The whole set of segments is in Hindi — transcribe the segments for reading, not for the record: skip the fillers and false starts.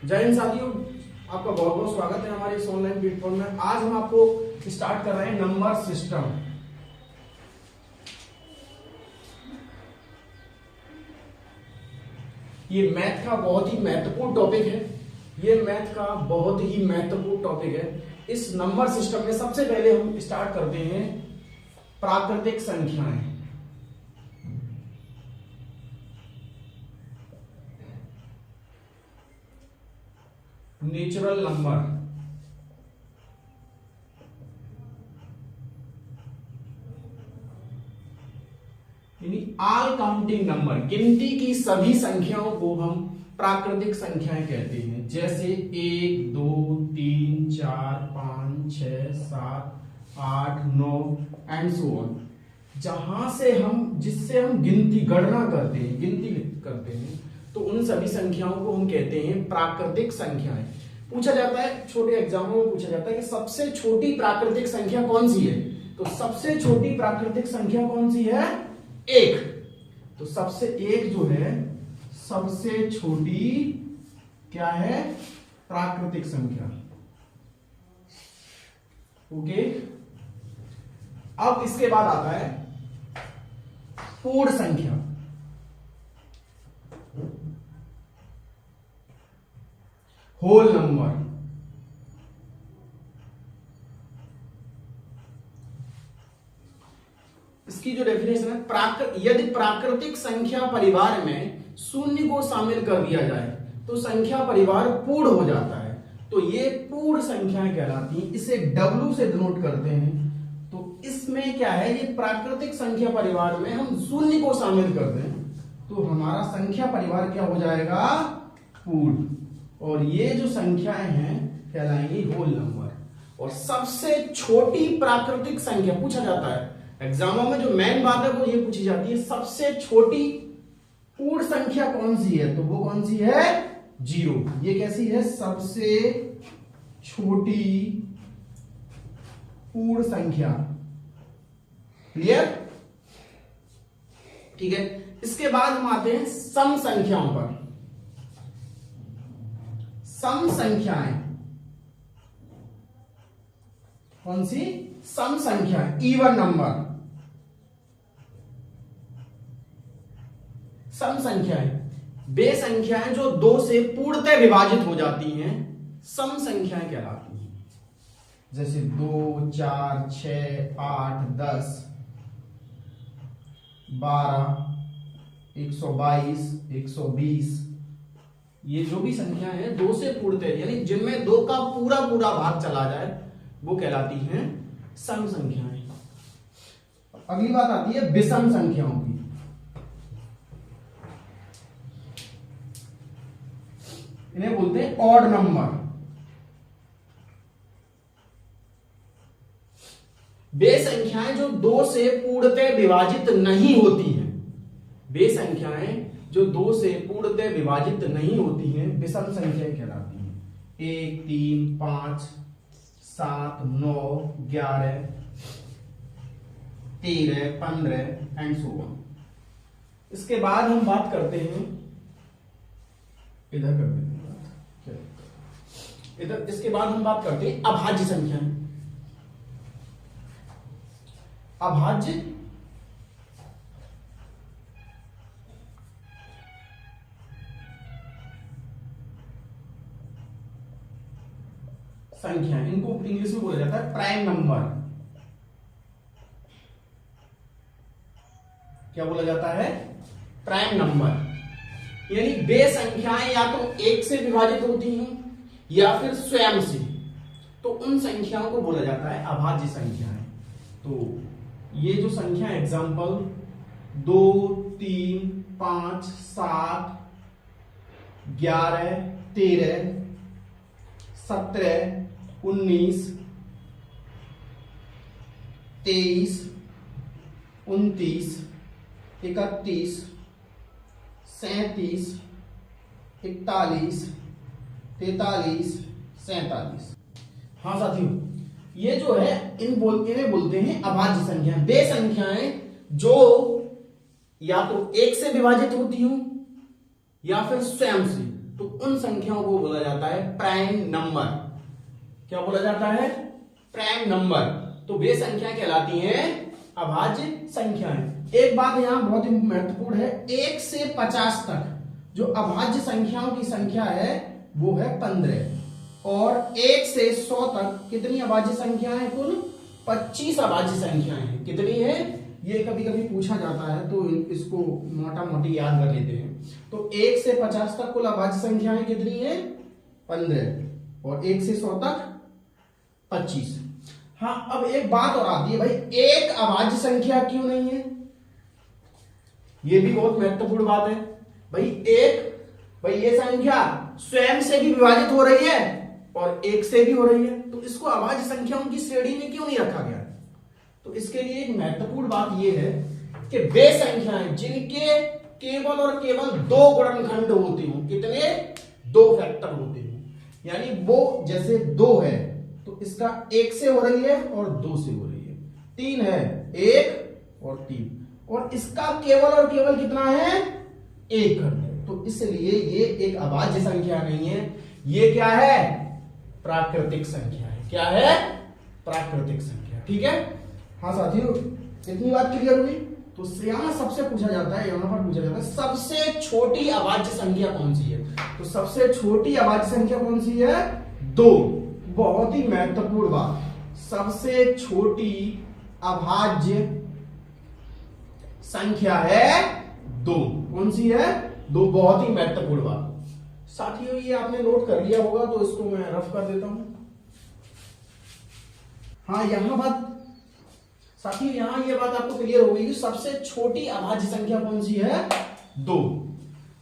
जय हिंद साथियों, आपका बहुत बहुत स्वागत है हमारे इस ऑनलाइन प्लेटफॉर्म में। आज हम आपको स्टार्ट कर रहे हैं नंबर सिस्टम। ये मैथ का बहुत ही महत्वपूर्ण टॉपिक है। इस नंबर सिस्टम में सबसे पहले हम स्टार्ट करते हैं प्राकृतिक संख्याएं। नेचुरल नंबर, यानी ऑल काउंटिंग नंबर, गिनती की सभी संख्याओं को हम प्राकृतिक संख्याएं कहते हैं। जैसे 1, 2, 3, 4, 5, 6, 7, 8, 9 एंड सो ऑन। जिससे हम गणना करते हैं, तो उन सभी संख्याओं को हम कहते हैं प्राकृतिक संख्याएं। पूछा जाता है, छोटे एग्जामों में पूछा जाता है कि सबसे छोटी प्राकृतिक संख्या कौन सी है। तो सबसे छोटी प्राकृतिक संख्या कौन सी है? 1। तो एक जो है सबसे छोटी क्या है? प्राकृतिक संख्या। ओके, अब इसके बाद आता है पूर्ण संख्या। Whole number. इसकी जो डेफिनेशन है, यदि प्राकृतिक संख्या परिवार में शून्य को शामिल कर दिया जाए तो संख्या परिवार पूर्ण हो जाता है। तो ये पूर्ण संख्याएं कहलाती हैं। इसे W से डिनोट करते हैं। तो इसमें क्या है, ये प्राकृतिक संख्या परिवार में हम शून्य को शामिल कर दें तो हमारा संख्या परिवार क्या हो जाएगा? पूर्ण। और ये जो संख्याएं हैं कहलाएंगी होल नंबर। और सबसे छोटी प्राकृतिक संख्या पूछा जाता है एग्जामों में, जो मेन बात है वो ये पूछी जाती है, सबसे छोटी पूर्ण संख्या कौन सी है? तो वो कौन सी है? 0। ये कैसी है? सबसे छोटी पूर्ण संख्या। क्लियर? ठीक है। इसके बाद हम आते हैं सम संख्याओं पर। सम संख्याएं कौन सी? सम संख्याएं, इवन नंबर। सम संख्याएं वे संख्याएं जो 2 से पूर्णतः विभाजित हो जाती हैं, सम संख्याएं कहलाती हैं। जैसे 2, 4, 6, 8, 10, 12, 122, 120। ये जो भी संख्या है 2 से पूर्णतः, यानी जिनमें 2 का पूरा भाग चला जाए, वो कहलाती हैं सम संख्याएं। अगली बात आती है विषम संख्याओं की। इन्हें बोलते हैं ऑड नंबर। वे संख्याएं जो 2 से पूर्णतः विभाजित नहीं होती हैं, विषम संख्याएं कहलाती हैं। 1, 3, 5, 7, 9, 11, 13, 15 एंड सो ऑन। इसके बाद हम बात करते हैं, इसके बाद हम बात करते हैं अभाज्य संख्याएं। अभाज्य संख्याएं, इनको इंग्लिश में बोला जाता है प्राइम नंबर। क्या बोला जाता है? Prime number. यानी वे संख्याएं या तो 1 से विभाजित होती हैं या फिर स्वयं से, तो उन संख्याओं को बोला जाता है अभाज्य संख्याएं। तो ये जो संख्या एग्जांपल 2, 3, 5, 7, 11, 13, 17, 19, 23, 29, 31, 37, 41, 43, 47। हाँ साथियों, ये जो है इन्हें बोलते हैं अभाज्य संख्या। वे संख्याएं जो या तो 1 से विभाजित होती हूं या फिर स्वयं से। तो उन संख्याओं को बोला जाता है प्राइम नंबर। क्या बोला जाता है? Prime number. तो वे संख्याएं कहलाती हैं अभाज्य संख्याएं। एक बात यहां बहुत ही महत्वपूर्ण है, 1 से 50 तक जो अभाज्य संख्याओं की संख्या है वो है 15, और 1 से 100 तक कितनी अभाज्य संख्याएं हैं? कुल 25 अभाज्य संख्याएं हैं। कितनी है? ये कभी कभी पूछा जाता है तो इसको मोटा मोटी याद कर लेते हैं। तो 1 से 50 तक कुल अभाज्य संख्याएं कितनी है? 15, और 1 से 100 तक 25। हाँ, अब एक बात और आती है भाई, एक अभाज्य संख्या क्यों नहीं है? ये भी बहुत महत्वपूर्ण बात है भाई। ये संख्या स्वयं से भी विभाजित हो रही है और 1 से भी हो रही है, तो इसको अभाज्य संख्याओं की श्रेणी में क्यों नहीं रखा गया? तो इसके लिए एक महत्वपूर्ण बात यह है कि वे संख्याएं जिनके केवल और केवल 2 गुणनखंड होते हो, कितने? 2 फैक्टर होते हो, यानी वो जैसे 2 है तो इसका 1 से हो रही है और 2 से हो रही है, 3 है 1 और 3, और इसका केवल और केवल कितना है? 1 खंड है। तो इसलिए ये एक अभाज्य संख्या नहीं है, ये क्या है? प्राकृतिक संख्या है। क्या है? प्राकृतिक संख्या। ठीक है? हाँ साथियों, इतनी बात क्लियर हुई? तो यहां सबसे पूछा जाता है, यहां पर पूछा जाता है सबसे छोटी अभाज्य संख्या कौन सी है? तो सबसे छोटी अभाज्य संख्या कौन सी है? 2। बहुत ही महत्वपूर्ण बात, सबसे छोटी अभाज्य संख्या है 2। कौन सी है? 2। बहुत ही महत्वपूर्ण बात। साथियों, ये आपने नोट कर लिया होगा तो इसको मैं रफ कर देता हूं। हाँ, यहां बात साथियों, यहां ये बात आपको क्लियर हो गई कि सबसे छोटी अभाज्य संख्या कौन सी है? 2।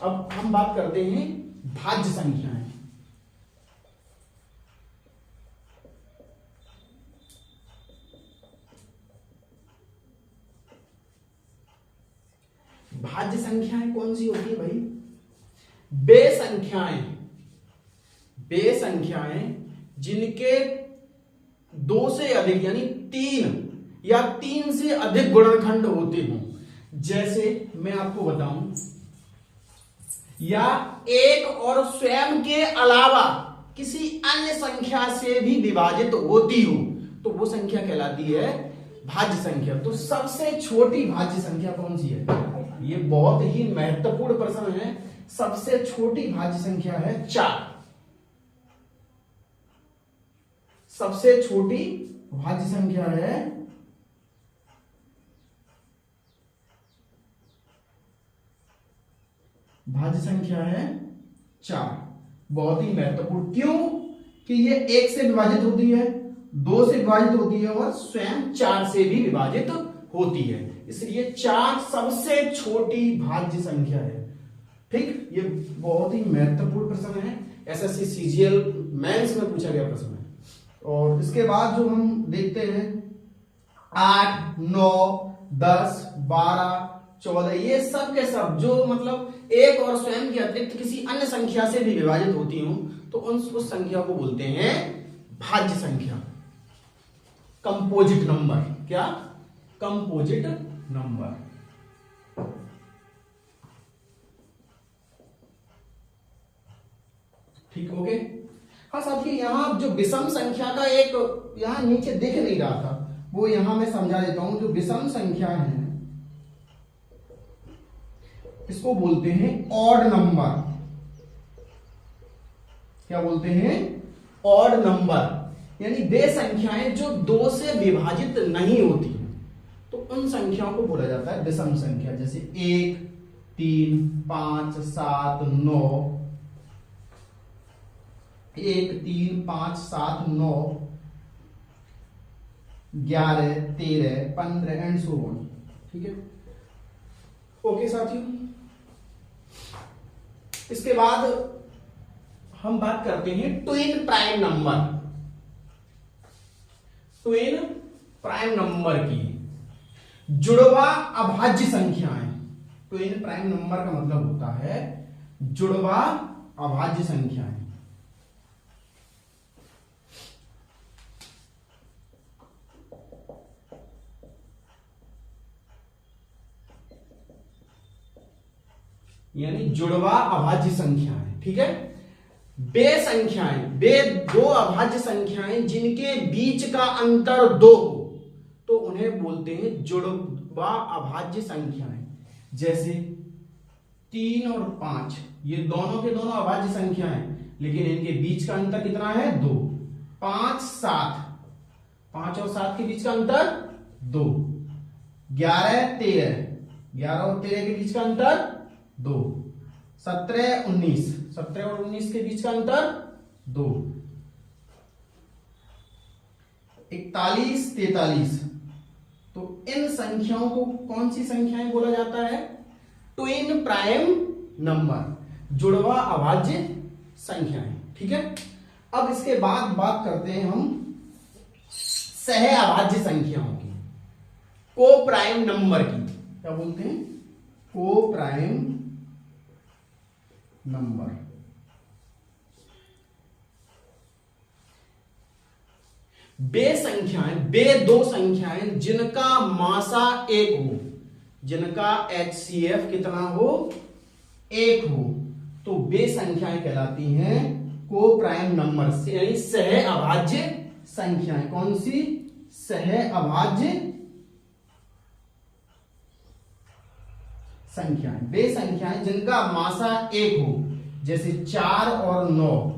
अब हम बात करते हैं भाज्य संख्याएं। भाज्य संख्याएं कौन सी होती है भाई? वे संख्याएं जिनके 2 से अधिक यानी 3 या 3 से अधिक गुणनखंड होते हों। जैसे मैं आपको बताऊं, या 1 और स्वयं के अलावा किसी अन्य संख्या से भी विभाजित होती हो, तो वो संख्या कहलाती है भाज्य संख्या। तो सबसे छोटी भाज्य संख्या कौन सी है? ये बहुत ही महत्वपूर्ण प्रश्न है। सबसे छोटी भाज्य संख्या है 4। सबसे छोटी भाज्य संख्या है भाज्य संख्या है 4। बहुत ही महत्वपूर्ण। क्यों? कि ये 1 से विभाजित होती है, 2 से विभाजित होती है और स्वयं 4 से भी विभाजित होती है, इसलिए 4 सबसे छोटी भाज्य संख्या है। ठीक, ये बहुत ही महत्वपूर्ण प्रश्न है, एसएससी सीजीएल मेंस में पूछा गया प्रश्न है। और इसके बाद जो हम देखते हैं 8, 9, 10, 12, 14, ये सब के सब जो मतलब 1 और स्वयं के अतिरिक्त किसी अन्य संख्या से भी विभाजित होती हूं, तो उस संख्या को बोलते हैं भाज्य संख्या, कंपोजिट नंबर। क्या? Composite number. ठीक, ओके। हाँ साथियों, यहां जो विषम संख्या का एक यहां नीचे दिख नहीं रहा था, वो यहां मैं समझा देता हूं। जो विषम संख्या है इसको बोलते हैं ऑड नंबर। क्या बोलते हैं? ऑड नंबर, यानी वे संख्याएं जो 2 से विभाजित नहीं होती, तो उन संख्याओं को बोला जाता है विषम संख्या। जैसे 1, 3, 5, 7, 9, 1, 3, 5, 7, 9, 11, 13, 15 एंड सो ऑन। ठीक है, ओके साथियों। इसके बाद हम बात करते हैं twin prime number. Twin prime number की जुड़वा अभाज्य संख्याएं। ट्विन प्राइम नंबर का मतलब होता है जुड़वा अभाज्य संख्याएं। यानी जुड़वा अभाज्य संख्याएं। ठीक है। वे संख्याएं, वे दो अभाज्य संख्याएं जिनके बीच का अंतर 2 हो तो उन्हें बोलते हैं जुड़वा अभाज्य संख्याएं। जैसे 3 और 5 ये दोनों के दोनों अभाज्य संख्या हैं, लेकिन इनके बीच का अंतर कितना है 2। 5 7, 5 और 7 के बीच का अंतर 2। 11 13, 11 और 13 के बीच का अंतर 2। 17 19, 17 और 19 के बीच का अंतर 2। 41 43, तो इन संख्याओं को कौन सी संख्याएं बोला जाता है? ट्विन प्राइम नंबर, जुड़वा अभाज्य संख्याएं, ठीक है। अब इसके बाद बात करते हैं हम सह अभाज्य संख्याओं की, को प्राइम नंबर की। क्या बोलते हैं? को प्राइम नंबर। वे संख्याएं, वे दो संख्याएं जिनका मासा 1 हो, जिनका HCF कितना हो 1 हो, तो वे संख्याएं कहलाती हैं को प्राइम नंबर से, यानी सह अभाज्य संख्याएं। कौन सी? सह अभाज्य संख्याएं। वे संख्याएं जिनका मासा 1 हो, जैसे 4 और 9,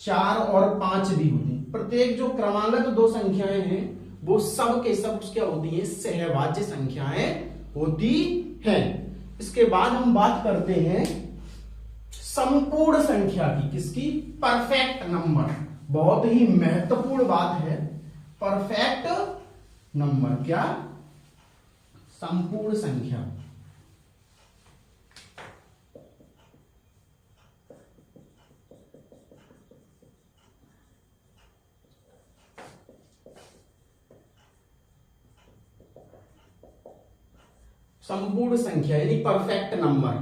4 और 5 भी होती हैं। प्रत्येक जो क्रमागत दो संख्याएं हैं वो सब के सब क्या होती है? सहभाज्य संख्याएं होती हैं। इसके बाद हम बात करते हैं संपूर्ण संख्या की। किसकी? Perfect number. बहुत ही महत्वपूर्ण बात है परफेक्ट नंबर। क्या? संपूर्ण संख्या। संपूर्ण संख्या यानी परफेक्ट नंबर।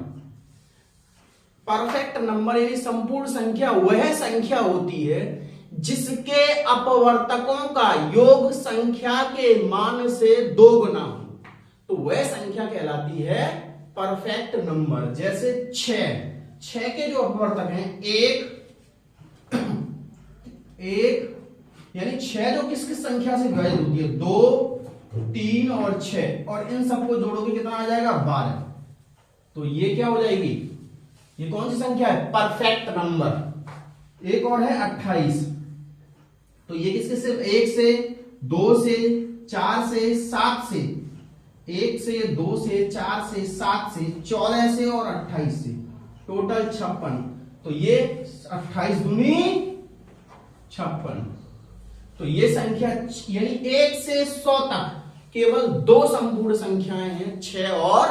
परफेक्ट नंबर यानी संपूर्ण संख्या वह संख्या होती है जिसके अपवर्तकों का योग संख्या के मान से दोगुना हो, तो वह संख्या कहलाती है परफेक्ट नंबर। जैसे 6 के जो अपवर्तक हैं 1 यानी 6 जो किस किस संख्या से विभाजित होती है? 2 3 और 6, और इन सबको जोड़ोगे कितना आ जाएगा? 12। तो ये क्या हो जाएगी? ये कौन सी संख्या है? Perfect number. एक और है 28, तो ये किसके से? 1 से 2 से 4 से 7 से, 1 से 2 से 4 से 7 से 14 से और 28 से, टोटल 56। तो ये 28 दूनी 56। तो ये संख्या यानी 1 से 100 तक केवल दो संपूर्ण संख्याएं हैं, 6 और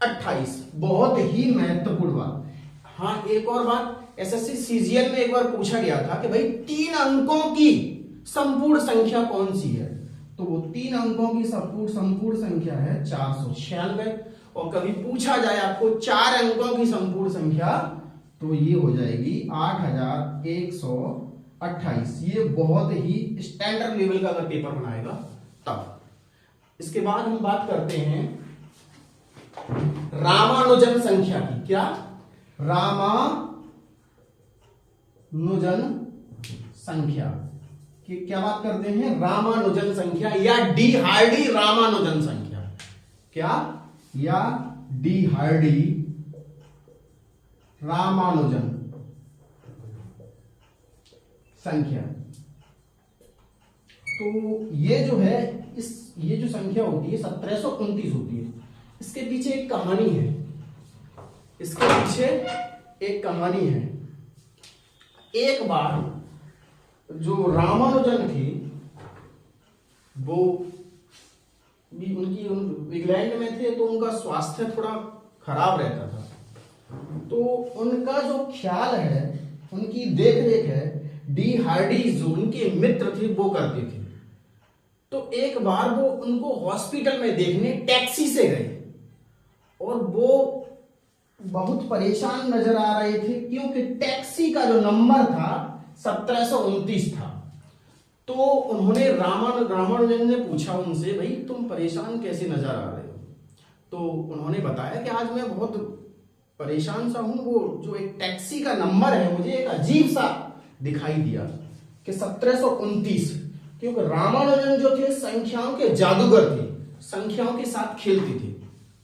28। बहुत ही महत्वपूर्ण बात। हाँ, एक और बात, एसएससी सीजीएल में एक बार पूछा गया था कि भाई 3 अंकों की संपूर्ण संख्या कौन सी है? तो वो 3 अंकों की संपूर्ण संख्या है 496। और कभी पूछा जाए आपको 4 अंकों की संपूर्ण संख्या, तो ये हो जाएगी 8128। ये बहुत ही स्टैंडर्ड लेवल का अगर पेपर बनाएगा तब। इसके बाद हम बात करते हैं रामानुजन संख्या की। क्या? रामानुजन संख्या कि क्या बात करते हैं? रामानुजन संख्या या डी हार्डी रामानुजन संख्या। क्या? या डी हार्डी रामानुजन संख्या। तो ये जो है ये जो संख्या होती है 1729 होती है। इसके पीछे एक कहानी है, इसके पीछे एक कहानी है। एक बार जो रामानुजन थी वो भी इंग्लैंड में थे, तो उनका स्वास्थ्य थोड़ा खराब रहता था। तो उनका जो ख्याल है, उनकी देख रेख है डी हार्डी जो उनके मित्र थे वो करते थे। तो एक बार वो उनको हॉस्पिटल में देखने टैक्सी से गए और वो बहुत परेशान नजर आ रहे थे क्योंकि टैक्सी का जो नंबर था 1729 था। तो उन्होंने रामानुजन ने पूछा उनसे, भाई तुम परेशान कैसे नजर आ रहे हो? तो उन्होंने बताया कि आज मैं बहुत परेशान सा हूं, वो जो एक टैक्सी का नंबर है मुझे एक अजीब सा दिखाई दिया कि 1729, क्योंकि रामानुजन जो थे संख्याओं के जादूगर थे, संख्याओं के साथ खेलते थे,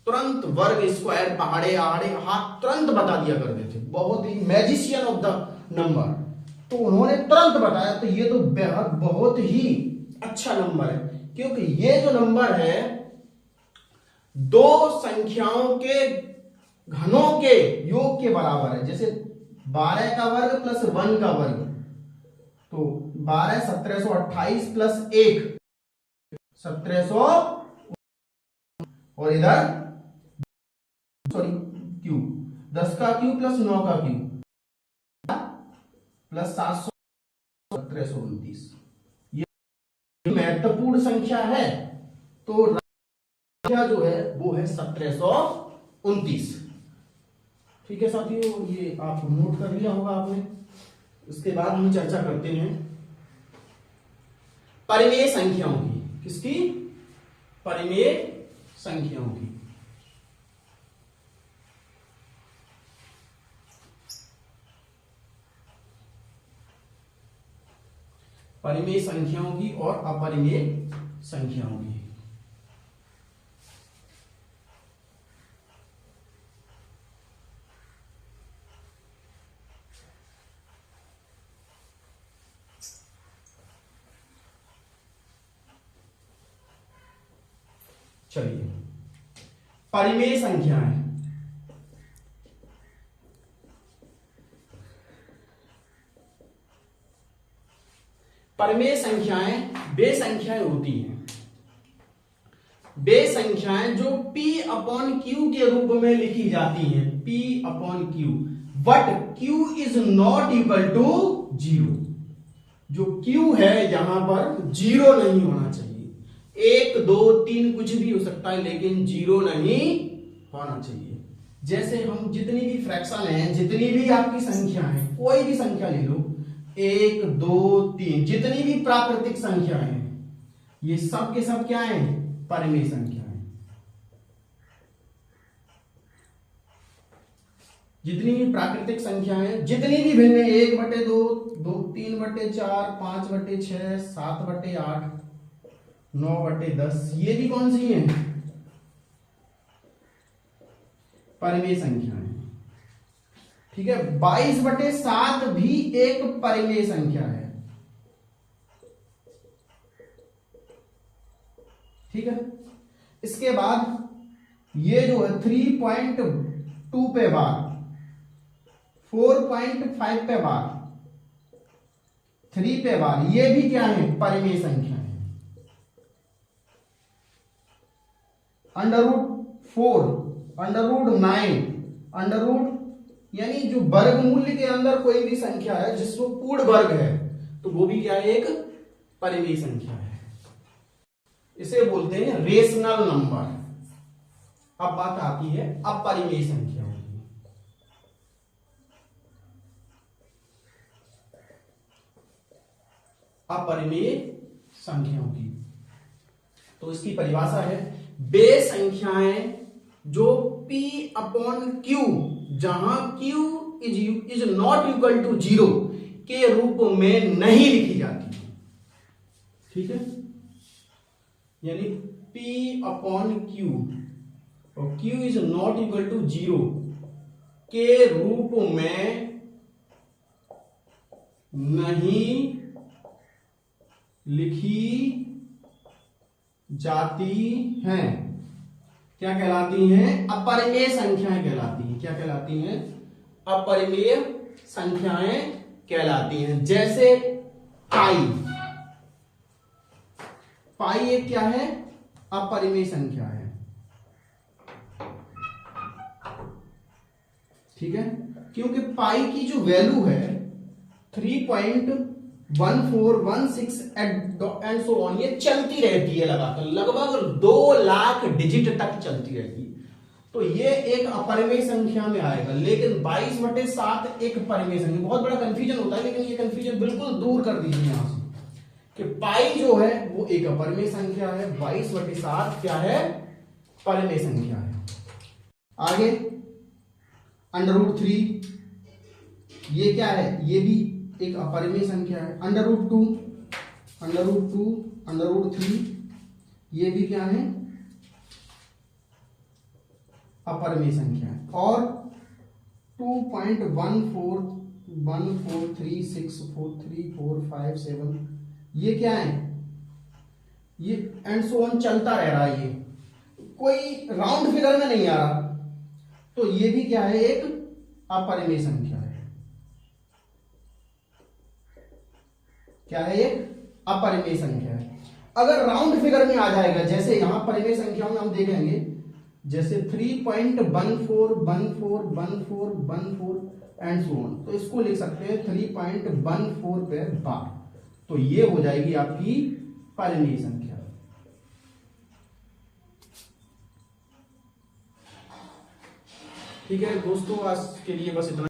तुरंत वर्ग स्क्वायर पहाड़े आहड़े हाथ तुरंत बता दिया करते थे, बहुत ही मैजिशियन ऑफ द नंबर। तो उन्होंने तुरंत बताया, तो ये तो बेहद बहुत ही अच्छा नंबर है, क्योंकि ये जो नंबर है दो संख्याओं के घनों के योग के बराबर है। जैसे 12 का वर्ग प्लस 1 का वर्ग, तो 12 1728 प्लस 1 1700, और इधर सॉरी क्यूब 10 का क्यूब प्लस 9 का क्यूब प्लस 700 1729। ये महत्वपूर्ण संख्या है, तो संख्या जो है वो है 1729। ठीक है साथियों, ये आप नोट कर लिया होगा आपने। इसके बाद हम चर्चा करते हैं परिमेय संख्याओं की। किसकी? परिमेय संख्याओं की। परिमेय संख्याओं की और अपरिमेय संख्याओं की। चलिए, परिमेय संख्याएं। परिमेय संख्याएं वे संख्याएं होती हैं, वे संख्याएं जो P अपॉन Q के रूप में लिखी जाती हैं, P upon Q, but Q is not equal to 0। जो Q है यहां पर 0 नहीं होना चाहिए। 1 2 3 कुछ भी हो सकता है, लेकिन 0 नहीं होना चाहिए। जैसे हम जितनी भी फ्रैक्शन हैं, जितनी भी आपकी संख्या है, कोई भी संख्या ले लो, 1 2 3, जितनी भी प्राकृतिक संख्या है, ये सब के सब क्या है? परिमेय संख्या है। जितनी भी प्राकृतिक संख्या है, जितनी भी भिन्न है, 1/2 2 3/4 5/6 7/8 9/10, ये भी कौन सी है? परिमेय संख्या है। ठीक है, 22/7 भी एक परिमेय संख्या है। ठीक है, इसके बाद ये जो है 3.2 पे बार, 4.5 पे बार, 3 पे बार, ये भी क्या है? परिमेय संख्या है। √4, √9, √ यानी जो वर्ग मूल्य के अंदर कोई भी संख्या है जिसको पूर्ण वर्ग है, तो वो भी क्या है? एक परिमेय संख्या है। इसे बोलते हैं रेशनल नंबर। अब बात आती है अपरिमेय संख्याओं की। अपरिमेय संख्याओं की, तो इसकी परिभाषा है वे संख्याएं जो P अपॉन Q, जहां Q is not equal to 0 के रूप में नहीं लिखी जाती। ठीक है, यानी P अपॉन Q और Q is not equal to 0 के रूप में नहीं लिखी जाती हैं। क्या कहलाती हैं? अपरिमेय संख्याएं कहलाती हैं। क्या कहलाती हैं? अपरिमेय संख्याएं कहलाती हैं। जैसे पाई, पाई एक क्या है? अपरिमेय संख्या है। ठीक है, क्योंकि पाई की जो वैल्यू है 3.1416 एंड सो ऑन, ये चलती रहती है लगातार, लगभग 2 लाख डिजिट तक चलती रहती है। तो ये एक अपरिमेय संख्या में आएगा। लेकिन 22/7 एक परिमेय संख्या। बहुत बड़ा कंफ्यूजन होता है, लेकिन ये कंफ्यूजन बिल्कुल दूर कर दीजिए यहां से कि पाई जो है वो एक अपरिमेय संख्या है, 22/7 क्या है? परिमेय संख्या है। आगे √3, ये क्या है, ये भी एक अपरिमेय संख्या है। √2, √3, ये भी क्या है, अपरिमेय संख्या है। और 2.14143643457, ये क्या है, ये एंड सो ऑन चलता रह रहा है, ये कोई राउंड फिगर में नहीं आ रहा, तो ये भी क्या है, एक अपरिमेय संख्या है। क्या है, एक अपरिमेय संख्या है। अगर राउंड फिगर में आ जाएगा, जैसे यहां परिमेय संख्याओं में हम देखेंगे, जैसे 3.14141414 एंड सो ऑन, तो इसको लिख सकते हैं 3.14 पे बार, तो ये हो जाएगी आपकी परिमेय संख्या। ठीक है दोस्तों, आज के लिए बस इतना।